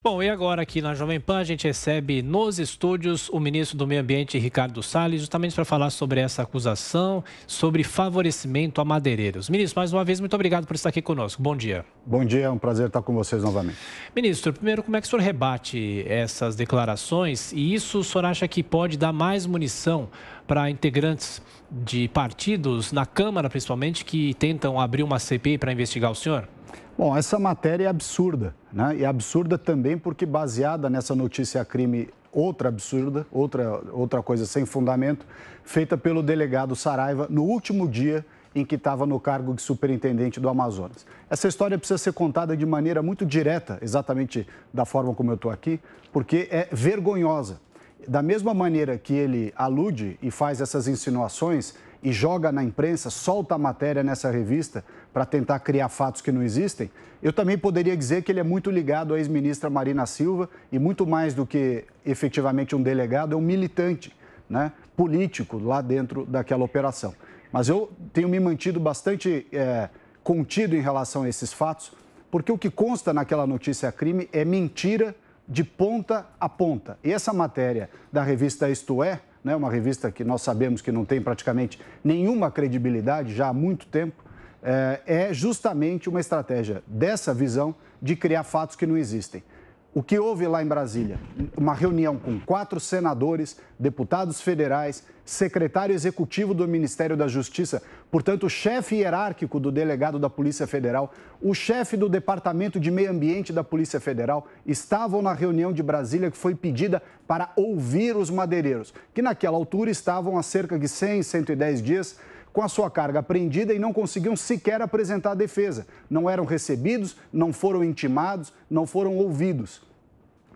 Bom, e agora aqui na Jovem Pan a gente recebe nos estúdios o ministro do Meio Ambiente, Ricardo Salles, justamente para falar sobre essa acusação, sobre favorecimento a madeireiros. Ministro, mais uma vez, muito obrigado por estar aqui conosco. Bom dia. Bom dia, é um prazer estar com vocês novamente. Ministro, primeiro, como é que o senhor rebate essas declarações e isso o senhor acha que pode dar mais munição para integrantes de partidos, na Câmara principalmente, que tentam abrir uma CPI para investigar o senhor? Bom, essa matéria é absurda, né? E é absurda também porque baseada nessa notícia crime, outra absurda, outra coisa sem fundamento, feita pelo delegado Saraiva no último dia em que estava no cargo de superintendente do Amazonas. Essa história precisa ser contada de maneira muito direta, exatamente da forma como eu estou aqui, porque é vergonhosa. Da mesma maneira que ele alude e faz essas insinuações e joga na imprensa, solta a matéria nessa revista para tentar criar fatos que não existem, eu também poderia dizer que ele é muito ligado à ex-ministra Marina Silva e muito mais do que efetivamente um delegado, é um militante, né, político lá dentro daquela operação. Mas eu tenho me mantido bastante contido em relação a esses fatos, porque o que consta naquela notícia crime é mentira de ponta a ponta. E essa matéria da revista Isto É, né, uma revista que nós sabemos que não tem praticamente nenhuma credibilidade já há muito tempo, é justamente uma estratégia dessa visão de criar fatos que não existem. O que houve lá em Brasília? Uma reunião com 4 senadores, deputados federais, secretário executivo do Ministério da Justiça, portanto, o chefe hierárquico do delegado da Polícia Federal, o chefe do Departamento de Meio Ambiente da Polícia Federal, estavam na reunião de Brasília que foi pedida para ouvir os madeireiros, que naquela altura estavam há cerca de 100, 110 dias com a sua carga apreendida e não conseguiam sequer apresentar a defesa. Não eram recebidos, não foram intimados, não foram ouvidos.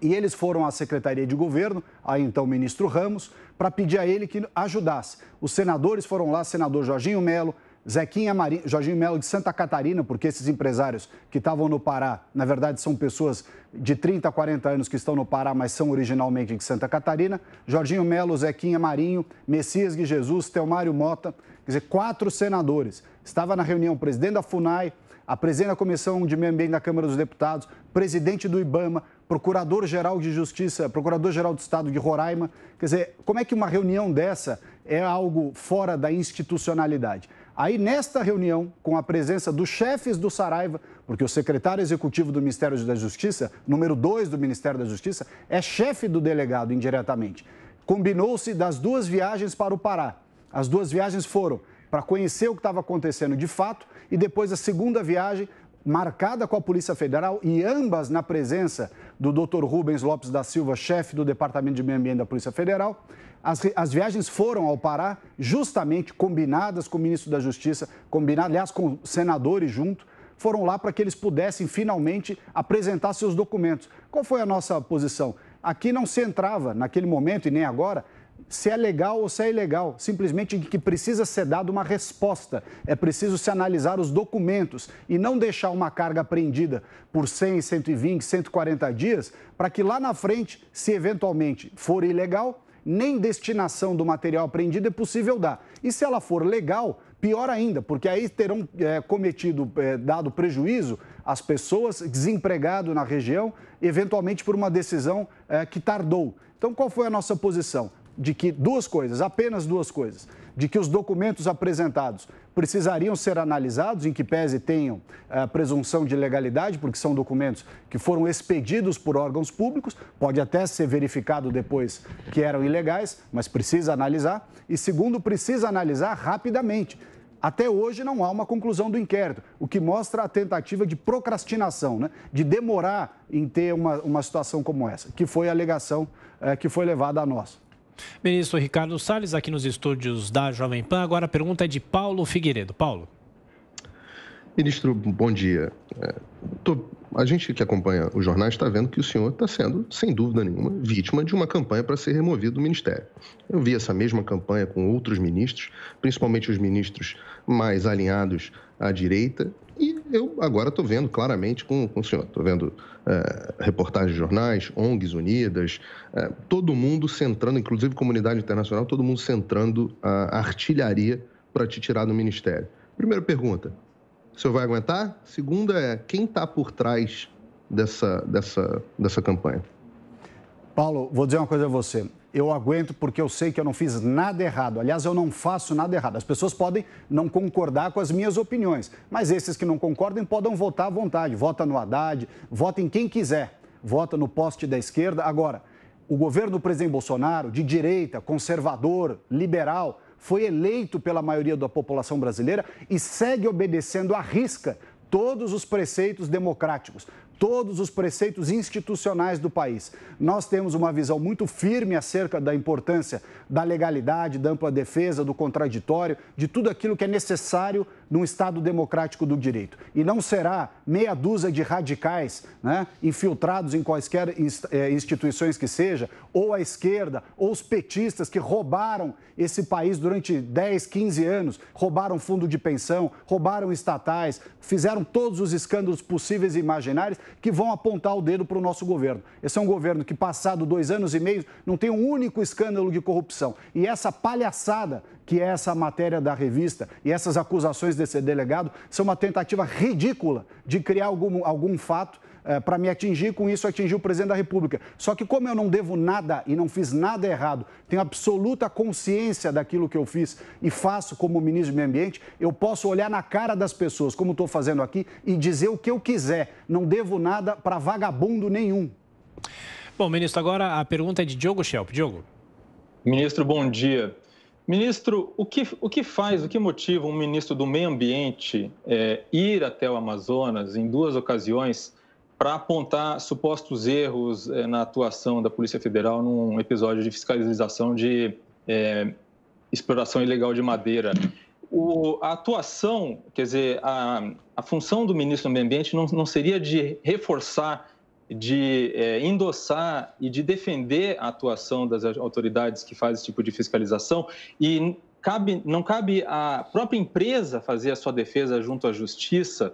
E eles foram à Secretaria de Governo, aí então o ministro Ramos, para pedir a ele que ajudasse. Os senadores foram lá, senador Jorginho Melo, Zequinha Marinho, Jorginho Melo de Santa Catarina, porque esses empresários que estavam no Pará, na verdade são pessoas de 30 a 40 anos que estão no Pará, mas são originalmente de Santa Catarina, Jorginho Melo, Zequinha Marinho, Messias de Jesus, Telmário Mota, quer dizer, 4 senadores. Estava na reunião o presidente da FUNAI, a presidente da Comissão de Meio Ambiente da Câmara dos Deputados, presidente do IBAMA, procurador-geral de Justiça, procurador-geral do Estado de Roraima. Quer dizer, como é que uma reunião dessa é algo fora da institucionalidade? Aí, nesta reunião, com a presença dos chefes do Saraiva, porque o secretário executivo do Ministério da Justiça, número 2 do Ministério da Justiça, é chefe do delegado indiretamente. Combinou-se das 2 viagens para o Pará. As 2 viagens foram para conhecer o que estava acontecendo de fato e depois a segunda viagem marcada com a Polícia Federal e ambas na presença do Dr. Rubens Lopes da Silva, chefe do Departamento de Meio Ambiente da Polícia Federal. As viagens foram ao Pará justamente combinadas com o ministro da Justiça, combinadas, aliás, com senadores junto, foram lá para que eles pudessem finalmente apresentar seus documentos. Qual foi a nossa posição? Aqui não se entrava, naquele momento e nem agora, se é legal ou se é ilegal, simplesmente que precisa ser dada uma resposta. É preciso se analisar os documentos e não deixar uma carga apreendida por 100, 120, 140 dias, para que lá na frente, se eventualmente for ilegal, nem destinação do material apreendido é possível dar. E se ela for legal, pior ainda, porque aí terão dado prejuízo às pessoas, desempregado na região, eventualmente por uma decisão que tardou. Então, qual foi a nossa posição? De que 2 coisas, apenas 2 coisas, de que os documentos apresentados precisariam ser analisados, em que pese tenham presunção de legalidade, porque são documentos que foram expedidos por órgãos públicos, pode até ser verificado depois que eram ilegais, mas precisa analisar. E segundo, precisa analisar rapidamente. Até hoje não há uma conclusão do inquérito, o que mostra a tentativa de procrastinação, né? De demorar em ter uma situação como essa, que foi a alegação que foi levada a nós. Ministro Ricardo Salles, aqui nos estúdios da Jovem Pan. Agora a pergunta é de Paulo Figueiredo. Paulo. Ministro, bom dia. A gente que acompanha os jornais está vendo que o senhor está sendo, sem dúvida nenhuma, vítima de uma campanha para ser removido do Ministério. Eu vi essa mesma campanha com outros ministros, principalmente os ministros mais alinhados à direita, e eu agora estou vendo claramente com o senhor. Estou vendo reportagens de jornais, ONGs unidas, todo mundo centrando, inclusive comunidade internacional, todo mundo centrando a artilharia para te tirar do Ministério. Primeira pergunta. O senhor vai aguentar? Segunda é, quem está por trás dessa campanha. Paulo, vou dizer uma coisa a você. Eu aguento porque eu sei que eu não fiz nada errado. Aliás, eu não faço nada errado. As pessoas podem não concordar com as minhas opiniões, mas esses que não concordem podem votar à vontade. Vota no Haddad, vota em quem quiser. Vota no poste da esquerda. Agora, o governo do presidente Bolsonaro, de direita, conservador, liberal, foi eleito pela maioria da população brasileira e segue obedecendo à risca todos os preceitos democráticos, todos os preceitos institucionais do país. Nós temos uma visão muito firme acerca da importância da legalidade, da ampla defesa, do contraditório, de tudo aquilo que é necessário num Estado democrático do direito. E não será meia dúzia de radicais, né, infiltrados em quaisquer instituições que seja, ou a esquerda, ou os petistas que roubaram esse país durante 10, 15 anos, roubaram fundo de pensão, roubaram estatais, fizeram todos os escândalos possíveis e imaginários que vão apontar o dedo para o nosso governo. Esse é um governo que, passado 2 anos e meio, não tem um único escândalo de corrupção. E essa palhaçada que é essa matéria da revista e essas acusações desse delegado são uma tentativa ridícula de criar algum fato para me atingir, com isso atingir o presidente da República. Só que como eu não devo nada e não fiz nada errado, tenho absoluta consciência daquilo que eu fiz e faço como ministro do Meio Ambiente, eu posso olhar na cara das pessoas, como estou fazendo aqui, e dizer o que eu quiser. Não devo nada para vagabundo nenhum. Bom, ministro, agora a pergunta é de Diogo Schelp. Diogo. Ministro, bom dia. Ministro, o que motiva um ministro do Meio Ambiente ir até o Amazonas em 2 ocasiões para apontar supostos erros na atuação da Polícia Federal num episódio de fiscalização de exploração ilegal de madeira? A atuação, quer dizer, a função do ministro do Meio Ambiente não seria de reforçar, de endossar e de defender a atuação das autoridades que fazem esse tipo de fiscalização, e não cabe à própria empresa fazer a sua defesa junto à justiça?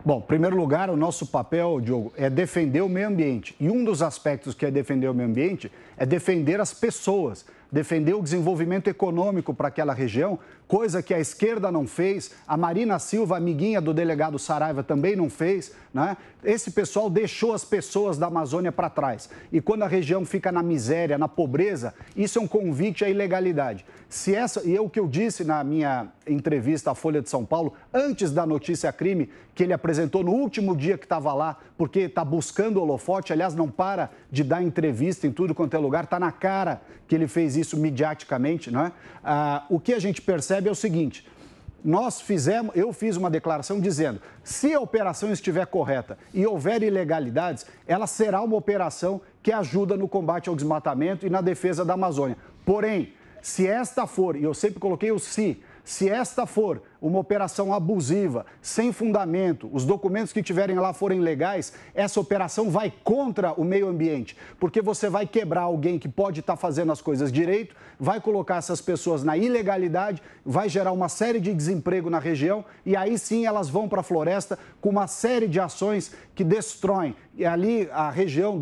Bom, em primeiro lugar, o nosso papel, Diogo, é defender o meio ambiente. E um dos aspectos que é defender o meio ambiente é defender as pessoas, defender o desenvolvimento econômico para aquela região, coisa que a esquerda não fez, a Marina Silva, amiguinha do delegado Saraiva, também não fez, né? Esse pessoal deixou as pessoas da Amazônia para trás. E quando a região fica na miséria, na pobreza, isso é um convite à ilegalidade. E é o que eu disse na minha entrevista à Folha de São Paulo, antes da notícia crime, que ele apresentou no último dia que estava lá, porque está buscando holofote, aliás, não para de dar entrevista em tudo quanto é lugar, está na cara que ele fez isso midiaticamente, não é? O que a gente percebe é o seguinte: eu fiz uma declaração dizendo, se a operação estiver correta e houver ilegalidades, ela será uma operação que ajuda no combate ao desmatamento e na defesa da Amazônia. Porém, se esta for, e eu sempre coloquei o se esta for uma operação abusiva, sem fundamento, os documentos que tiverem lá forem legais, essa operação vai contra o meio ambiente, porque você vai quebrar alguém que pode estar fazendo as coisas direito, vai colocar essas pessoas na ilegalidade, vai gerar uma série de desemprego na região e aí sim elas vão para a floresta com uma série de ações que destroem. E ali a região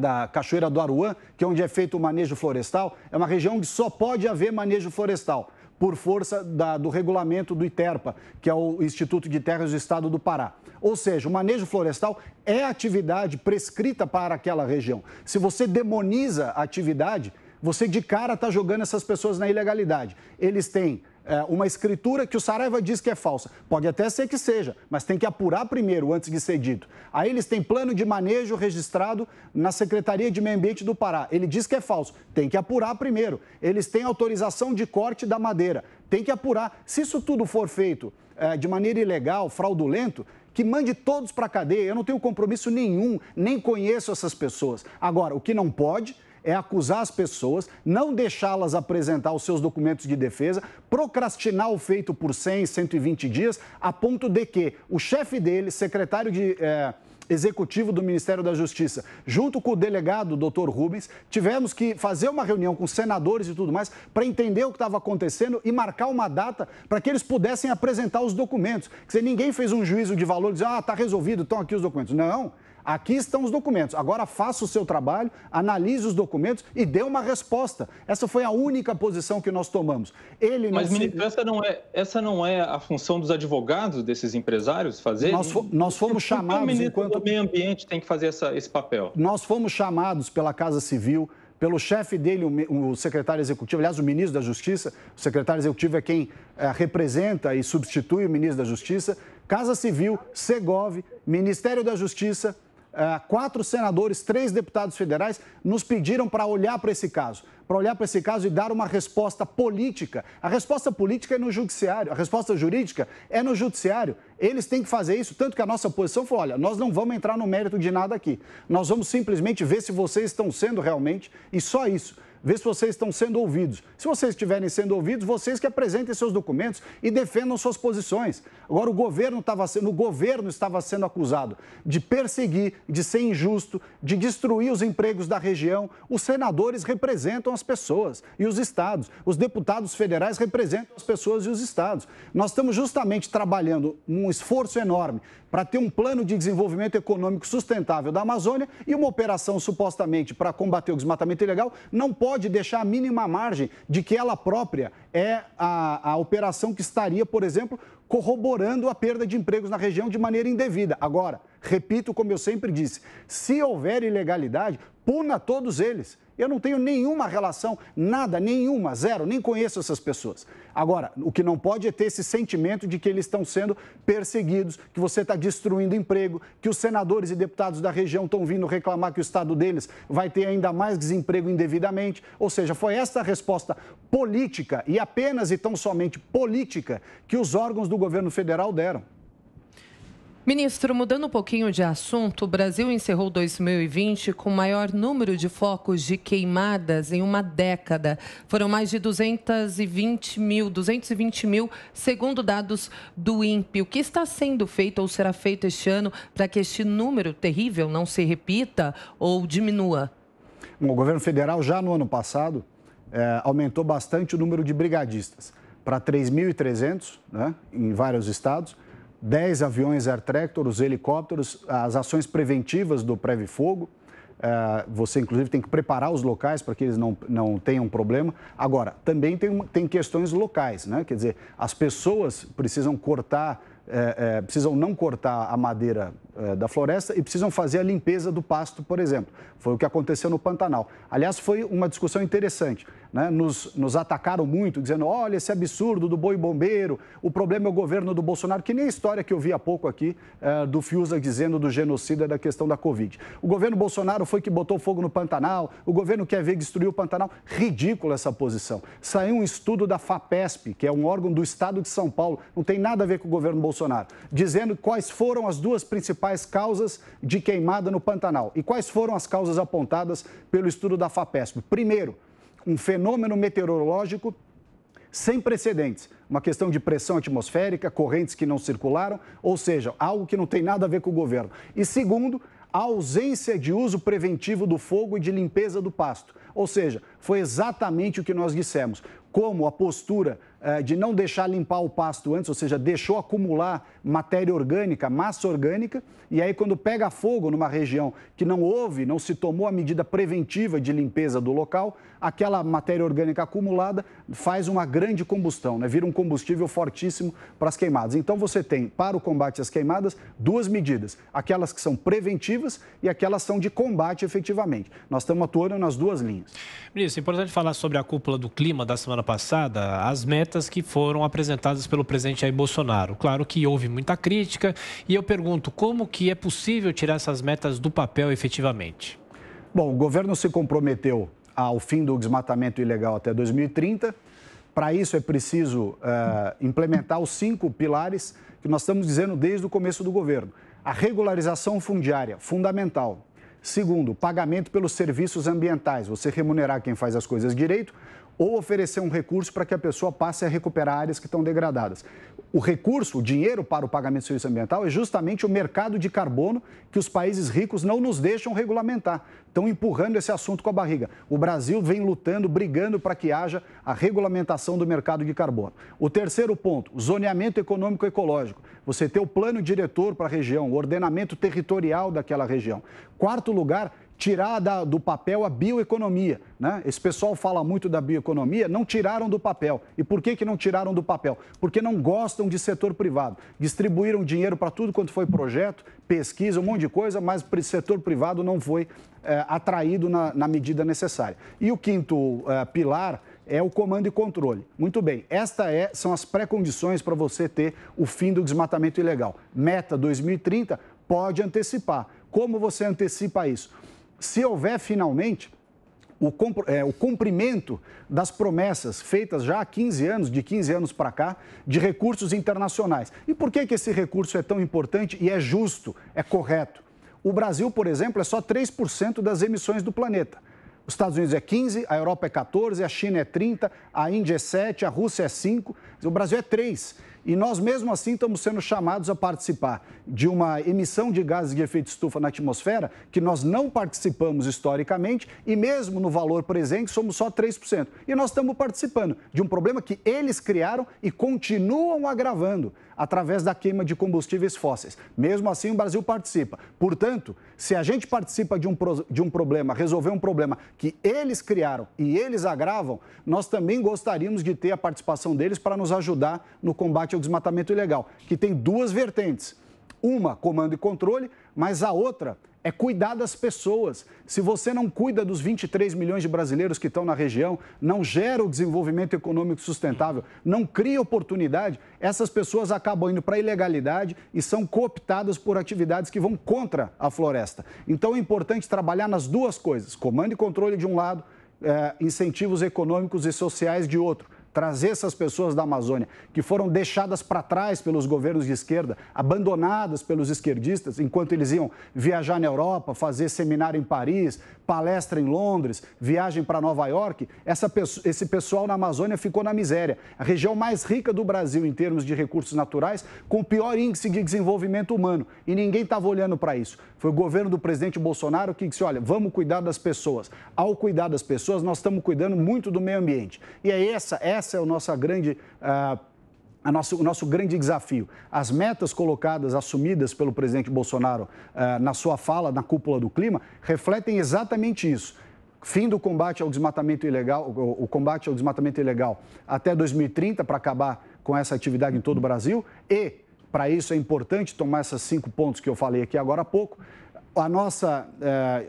da Cachoeira do Aruã, que é onde é feito o manejo florestal, é uma região onde só pode haver manejo florestal, por força do regulamento do ITERPA, que é o Instituto de Terras do Estado do Pará. Ou seja, o manejo florestal é atividade prescrita para aquela região. Se você demoniza a atividade, você de cara está jogando essas pessoas na ilegalidade. Eles têm uma escritura que o Saraiva diz que é falsa. Pode até ser que seja, mas tem que apurar primeiro, antes de ser dito. Aí eles têm plano de manejo registrado na Secretaria de Meio Ambiente do Pará. Ele diz que é falso. Tem que apurar primeiro. Eles têm autorização de corte da madeira. Tem que apurar. Se isso tudo for feito de maneira ilegal, fraudulento, que mande todos para a cadeia. Eu não tenho compromisso nenhum, nem conheço essas pessoas. Agora, o que não pode é acusar as pessoas, não deixá-las apresentar os seus documentos de defesa, procrastinar o feito por 100, 120 dias, a ponto de que o chefe dele, secretário executivo do Ministério da Justiça, junto com o delegado, Dr. Rubens, tivemos que fazer uma reunião com senadores e tudo mais para entender o que estava acontecendo e marcar uma data para que eles pudessem apresentar os documentos. Quer dizer, ninguém fez um juízo de valor e dizer, está resolvido, estão aqui os documentos. Não. aqui estão os documentos. Agora faça o seu trabalho, analise os documentos e dê uma resposta. Essa foi a única posição que nós tomamos. Mas, ministro, essa não é a função dos advogados desses empresários fazer? Nós fomos chamados... O ministro do Meio Ambiente tem que fazer esse papel? Nós fomos chamados pela Casa Civil, pelo chefe dele, o secretário executivo, aliás, o ministro da Justiça. O secretário executivo é quem representa e substitui o ministro da Justiça. Casa Civil, Segov, Ministério da Justiça, 4 senadores, 3 deputados federais nos pediram para olhar para esse caso. Para olhar para esse caso e dar uma resposta política. A resposta política é no judiciário, a resposta jurídica é no judiciário. Eles têm que fazer isso, tanto que a nossa posição foi, olha, nós não vamos entrar no mérito de nada aqui. Nós vamos simplesmente ver se vocês estão sendo realmente, e só isso, ver se vocês estão sendo ouvidos. Se vocês estiverem sendo ouvidos, vocês que apresentem seus documentos e defendam suas posições. Agora, o governo estava sendo acusado de perseguir, de ser injusto, de destruir os empregos da região. Os senadores representam as pessoas e os estados. Os deputados federais representam as pessoas e os estados. Nós estamos justamente trabalhando um esforço enorme para ter um plano de desenvolvimento econômico sustentável da Amazônia e uma operação supostamente para combater o desmatamento ilegal não pode deixar a mínima margem de que ela própria é a operação que estaria, por exemplo, corroborando a perda de empregos na região de maneira indevida. Agora, repito, como eu sempre disse, se houver ilegalidade, puna todos eles. Eu não tenho nenhuma relação, nada, nenhuma, zero, nem conheço essas pessoas. Agora, o que não pode é ter esse sentimento de que eles estão sendo perseguidos, que você está destruindo emprego, que os senadores e deputados da região estão vindo reclamar que o estado deles vai ter ainda mais desemprego indevidamente. Ou seja, foi essa a resposta política e apenas e tão somente política que os órgãos do governo federal deram. Ministro, mudando um pouquinho de assunto, o Brasil encerrou 2020 com o maior número de focos de queimadas em uma década. Foram mais de 220 mil, segundo dados do INPE. O que está sendo feito ou será feito este ano para que este número terrível não se repita ou diminua? O governo federal, já no ano passado, aumentou bastante o número de brigadistas para 3.300, né, em vários estados. 10 aviões Air Tractor, os helicópteros, as ações preventivas do Preve Fogo. Você, inclusive, tem que preparar os locais para que eles não tenham problema. Agora, também tem questões locais, né? Quer dizer, as pessoas precisam precisam não cortar a madeira da floresta e precisam fazer a limpeza do pasto, por exemplo. Foi o que aconteceu no Pantanal. Aliás, foi uma discussão interessante, né? Nos atacaram muito, dizendo, olha, esse absurdo do boi-bombeiro, o problema é o governo do Bolsonaro, que nem a história que eu vi há pouco aqui do Fiuza dizendo do genocida da questão da Covid. O governo Bolsonaro foi que botou fogo no Pantanal, o governo quer ver destruir o Pantanal. Ridícula essa posição. Saiu um estudo da FAPESP, que é um órgão do estado de São Paulo, não tem nada a ver com o governo Bolsonaro, dizendo quais foram as 2 principais causas de queimada no Pantanal. E quais foram as causas apontadas pelo estudo da FAPESP? Primeiro, um fenômeno meteorológico sem precedentes. Uma questão de pressão atmosférica, correntes que não circularam, ou seja, algo que não tem nada a ver com o governo. E segundo, a ausência de uso preventivo do fogo e de limpeza do pasto. Ou seja, foi exatamente o que nós dissemos. Como a postura de não deixar limpar o pasto antes, ou seja, deixou acumular matéria orgânica, massa orgânica, e aí quando pega fogo numa região que não se tomou a medida preventiva de limpeza do local, aquela matéria orgânica acumulada faz uma grande combustão, né? Vira um combustível fortíssimo para as queimadas. Então você tem, para o combate às queimadas, 2 medidas, aquelas que são preventivas e aquelas que são de combate efetivamente. Nós estamos atuando nas 2 linhas. Ministro, é importante falar sobre a cúpula do clima da semana passada, as metas que foram apresentadas pelo presidente Jair Bolsonaro. Claro que houve muita crítica e eu pergunto, como que é possível tirar essas metas do papel efetivamente? Bom, o governo se comprometeu ao fim do desmatamento ilegal até 2030. Para isso é preciso implementar os 5 pilares que nós estamos dizendo desde o começo do governo. A regularização fundiária, fundamental. Segundo, pagamento pelos serviços ambientais, você remunerar quem faz as coisas direito. ou oferecer um recurso para que a pessoa passe a recuperar áreas que estão degradadas. O recurso, o dinheiro para o pagamento de serviço ambiental é justamente o mercado de carbono que os países ricos não nos deixam regulamentar. Estão empurrando esse assunto com a barriga. O Brasil vem lutando, brigando para que haja a regulamentação do mercado de carbono. O terceiro ponto, zoneamento econômico e ecológico. Você ter o plano diretor para a região, o ordenamento territorial daquela região. Quarto lugar, tirar do papel a bioeconomia, né? Esse pessoal fala muito da bioeconomia, não tiraram do papel. E por que não tiraram do papel? Porque não gostam de setor privado. Distribuíram dinheiro para tudo quanto foi projeto, pesquisa, um monte de coisa, mas o setor privado não foi atraído na medida necessária. E o quinto pilar é o comando e controle. Muito bem, são as pré-condições para você ter o fim do desmatamento ilegal. Meta 2030 pode antecipar. Como você antecipa isso? Se houver finalmente o cumprimento das promessas feitas já há 15 anos, de 15 anos para cá, de recursos internacionais. E por que esse recurso é tão importante e é justo, é correto? O Brasil, por exemplo, é só 3% das emissões do planeta. Os Estados Unidos é 15%, a Europa é 14%, a China é 30%, a Índia é 7%, a Rússia é 5%, o Brasil é 3%. E nós, mesmo assim, estamos sendo chamados a participar de uma emissão de gases de efeito estufa na atmosfera que nós não participamos historicamente e mesmo no valor presente somos só 3%. E nós estamos participando de um problema que eles criaram e continuam agravando através da queima de combustíveis fósseis. Mesmo assim, o Brasil participa. Portanto, se a gente participa de um problema, resolver um problema que eles criaram e eles agravam, nós também gostaríamos de ter a participação deles para nos ajudar no combate ao desmatamento ilegal, que tem duas vertentes. Uma, comando e controle, mas a outra é cuidar das pessoas. Se você não cuida dos 23 milhões de brasileiros que estão na região, não gera o desenvolvimento econômico sustentável, não cria oportunidade, essas pessoas acabam indo para a ilegalidade e são cooptadas por atividades que vão contra a floresta. Então é importante trabalhar nas duas coisas, comando e controle de um lado, incentivos econômicos e sociais de outro. Trazer essas pessoas da Amazônia, que foram deixadas para trás pelos governos de esquerda, abandonadas pelos esquerdistas, enquanto eles iam viajar na Europa, fazer seminário em Paris, palestra em Londres, viagem para Nova York, esse pessoal na Amazônia ficou na miséria. A região mais rica do Brasil em termos de recursos naturais, com o pior índice de desenvolvimento humano. E ninguém estava olhando para isso. Foi o governo do presidente Bolsonaro que disse, olha, vamos cuidar das pessoas. Ao cuidar das pessoas, nós estamos cuidando muito do meio ambiente. E é essa é o nosso grande desafio. As metas colocadas, assumidas pelo presidente Bolsonaro na sua fala, na cúpula do clima, refletem exatamente isso. Fim do combate ao desmatamento ilegal, o combate ao desmatamento ilegal até 2030 para acabar com essa atividade em todo o Brasil e, para isso, é importante tomar esses 5 pontos que eu falei aqui agora há pouco. A nossa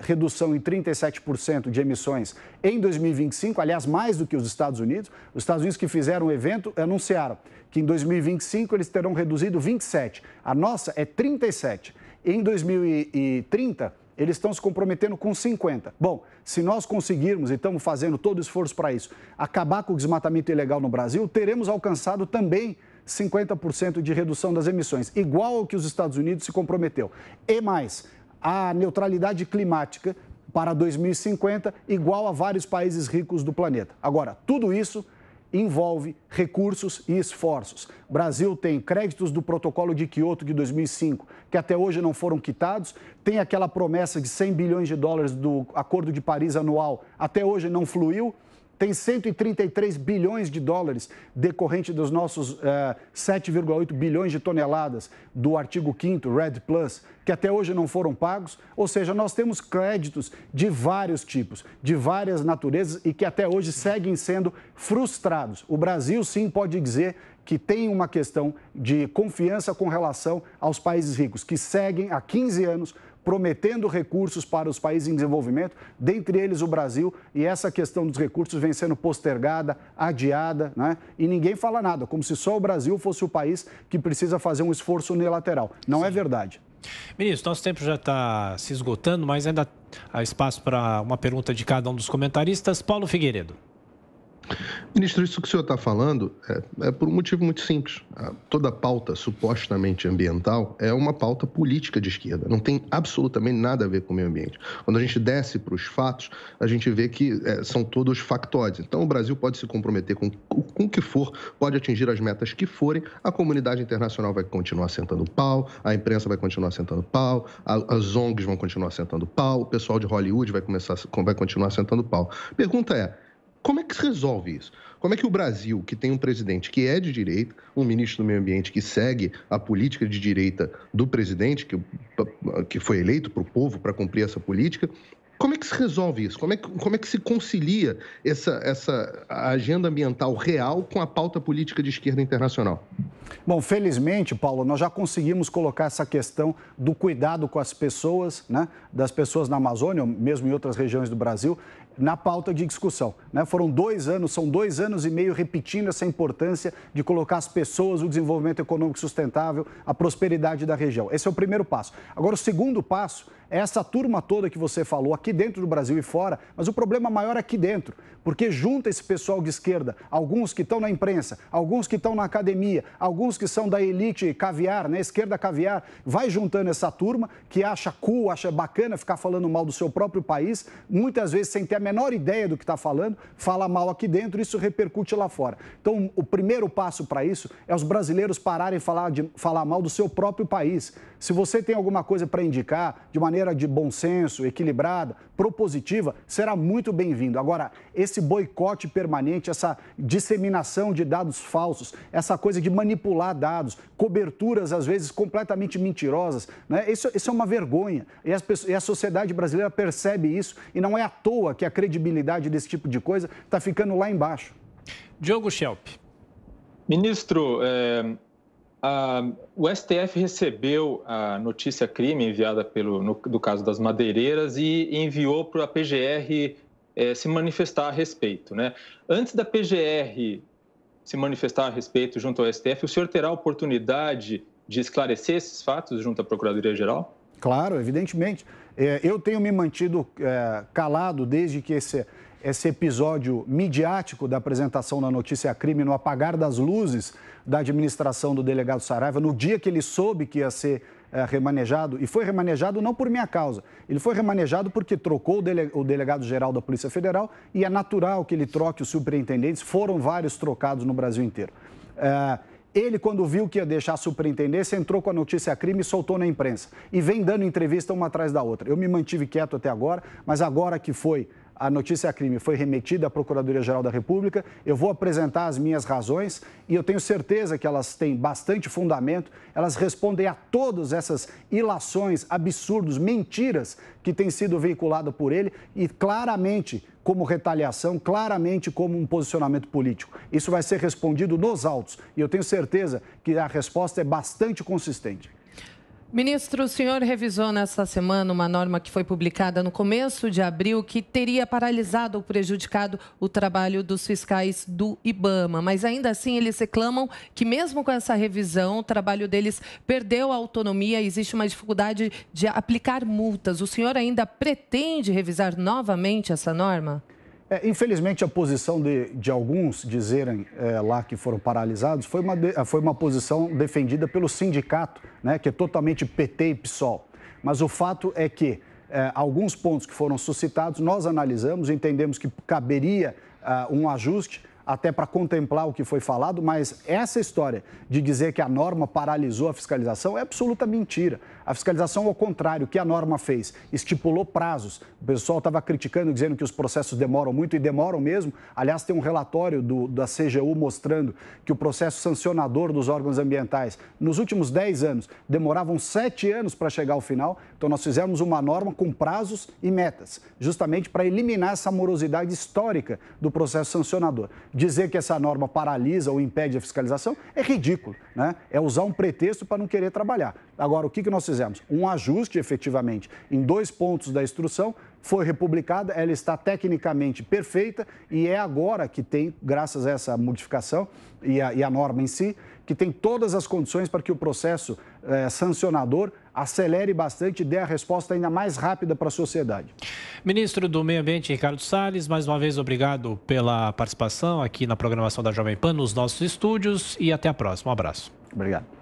redução em 37% de emissões em 2025, aliás, mais do que os Estados Unidos. Os Estados Unidos que fizeram o evento anunciaram que em 2025 eles terão reduzido 27%. A nossa é 37%. Em 2030, eles estão se comprometendo com 50%. Bom, se nós conseguirmos, e estamos fazendo todo o esforço para isso, acabar com o desmatamento ilegal no Brasil, teremos alcançado também 50% de redução das emissões, igual ao que os Estados Unidos se comprometeu. E mais, a neutralidade climática para 2050, igual a vários países ricos do planeta. Agora, tudo isso envolve recursos e esforços. O Brasil tem créditos do Protocolo de Quioto de 2005, que até hoje não foram quitados, tem aquela promessa de 100 bilhões de dólares do Acordo de Paris anual, até hoje não fluiu. Tem 133 bilhões de dólares decorrente dos nossos 7,8 bilhões de toneladas do artigo 5º, REDD+, que até hoje não foram pagos. Ou seja, nós temos créditos de vários tipos, de várias naturezas e que até hoje seguem sendo frustrados. O Brasil, sim, pode dizer que tem uma questão de confiança com relação aos países ricos, que seguem há 15 anos prometendo recursos para os países em desenvolvimento, dentre eles o Brasil, e essa questão dos recursos vem sendo postergada, adiada, né? E ninguém fala nada, como se só o Brasil fosse o país que precisa fazer um esforço unilateral. Não é verdade. Ministro, nosso tempo já está se esgotando, mas ainda há espaço para uma pergunta de cada um dos comentaristas. Paulo Figueiredo. Ministro, isso que o senhor está falando é por um motivo muito simples. Toda pauta supostamente ambiental é uma pauta política de esquerda. Não tem absolutamente nada a ver com o meio ambiente. Quando a gente desce para os fatos, a gente vê que são todos factóides. Então, o Brasil pode se comprometer com o que for, pode atingir as metas que forem, a comunidade internacional vai continuar sentando pau, a imprensa vai continuar sentando pau, as ONGs vão continuar sentando pau, o pessoal de Hollywood vai continuar sentando pau. Pergunta é, como é que se resolve isso? Como é que o Brasil, que tem um presidente que é de direita, um ministro do meio ambiente que segue a política de direita do presidente, que foi eleito para o povo para cumprir essa política, como é que se resolve isso? Como é que se concilia essa agenda ambiental real com a pauta política de esquerda internacional? Bom, felizmente, Paulo, nós já conseguimos colocar essa questão do cuidado com as pessoas, né, das pessoas na Amazônia, ou mesmo em outras regiões do Brasil, na pauta de discussão. Né? Foram 2 anos, são 2 anos e meio repetindo essa importância de colocar as pessoas, o desenvolvimento econômico sustentável, a prosperidade da região. Esse é o primeiro passo. Agora, o segundo passo é essa turma toda que você falou, aqui dentro do Brasil e fora, mas o problema maior é aqui dentro, porque junta esse pessoal de esquerda, alguns que estão na imprensa, alguns que estão na academia, alguns que são da elite caviar, né, esquerda caviar, vai juntando essa turma que acha cool, acha bacana ficar falando mal do seu próprio país, muitas vezes sem ter a menor ideia do que está falando, fala mal aqui dentro e isso repercute lá fora. Então, o primeiro passo para isso é os brasileiros pararem de falar mal do seu próprio país. Se você tem alguma coisa para indicar, de maneira de bom senso, equilibrada, propositiva, será muito bem-vindo. Agora, esse boicote permanente, essa disseminação de dados falsos, essa coisa de manipular dados, coberturas, às vezes, completamente mentirosas, né? Isso é uma vergonha. E a sociedade brasileira percebe isso e não é à toa que a credibilidade desse tipo de coisa está ficando lá embaixo. Diogo Schelp. Ministro, o STF recebeu a notícia-crime enviada do caso das madeireiras e enviou para a PGR se manifestar a respeito, né? Antes da PGR se manifestar a respeito junto ao STF, o senhor terá a oportunidade de esclarecer esses fatos junto à Procuradoria-Geral? Claro, evidentemente. Eu tenho me mantido calado desde que esse episódio midiático da apresentação da notícia-crime no apagar das luzes da administração do delegado Saraiva, no dia que ele soube que ia ser remanejado, e foi remanejado não por minha causa, ele foi remanejado porque trocou o delegado-geral da Polícia Federal e é natural que ele troque os superintendentes, foram vários trocados no Brasil inteiro. Ele, quando viu que ia deixar a superintendência, entrou com a notícia-crime e soltou na imprensa. E vem dando entrevista uma atrás da outra. Eu me mantive quieto até agora, mas agora que a notícia-crime foi remetida à Procuradoria-Geral da República, eu vou apresentar as minhas razões e eu tenho certeza que elas têm bastante fundamento, elas respondem a todas essas ilações, absurdos, mentiras que têm sido veiculadas por ele e claramente como retaliação, claramente como um posicionamento político. Isso vai ser respondido nos autos e eu tenho certeza que a resposta é bastante consistente. Ministro, o senhor revisou nesta semana uma norma que foi publicada no começo de abril que teria paralisado ou prejudicado o trabalho dos fiscais do IBAMA, mas ainda assim eles reclamam que mesmo com essa revisão o trabalho deles perdeu a autonomia, existe uma dificuldade de aplicar multas. O senhor ainda pretende revisar novamente essa norma? Infelizmente, a posição de alguns dizerem lá que foram paralisados foi uma posição defendida pelo sindicato, né, que é totalmente PT e PSOL. Mas o fato é que alguns pontos que foram suscitados, nós analisamos, entendemos que caberia um ajuste até para contemplar o que foi falado, mas essa história de dizer que a norma paralisou a fiscalização é absoluta mentira. A fiscalização, ao contrário, o que a norma fez? Estipulou prazos. O pessoal estava criticando, dizendo que os processos demoram muito e demoram mesmo. Aliás, tem um relatório da CGU mostrando que o processo sancionador dos órgãos ambientais, nos últimos 10 anos, demoravam 7 anos para chegar ao final. Então, nós fizemos uma norma com prazos e metas, justamente para eliminar essa morosidade histórica do processo sancionador. Dizer que essa norma paralisa ou impede a fiscalização é ridículo, né? É usar um pretexto para não querer trabalhar. Agora, o que nós fizemos? Um ajuste, efetivamente, em 2 pontos da instrução, foi republicada, ela está tecnicamente perfeita e é agora que tem, graças a essa modificação e a norma em si, que tem todas as condições para que o processo sancionador acelere bastante e dê a resposta ainda mais rápida para a sociedade. Ministro do Meio Ambiente, Ricardo Salles, mais uma vez obrigado pela participação aqui na programação da Jovem Pan, nos nossos estúdios, e até a próxima. Um abraço. Obrigado.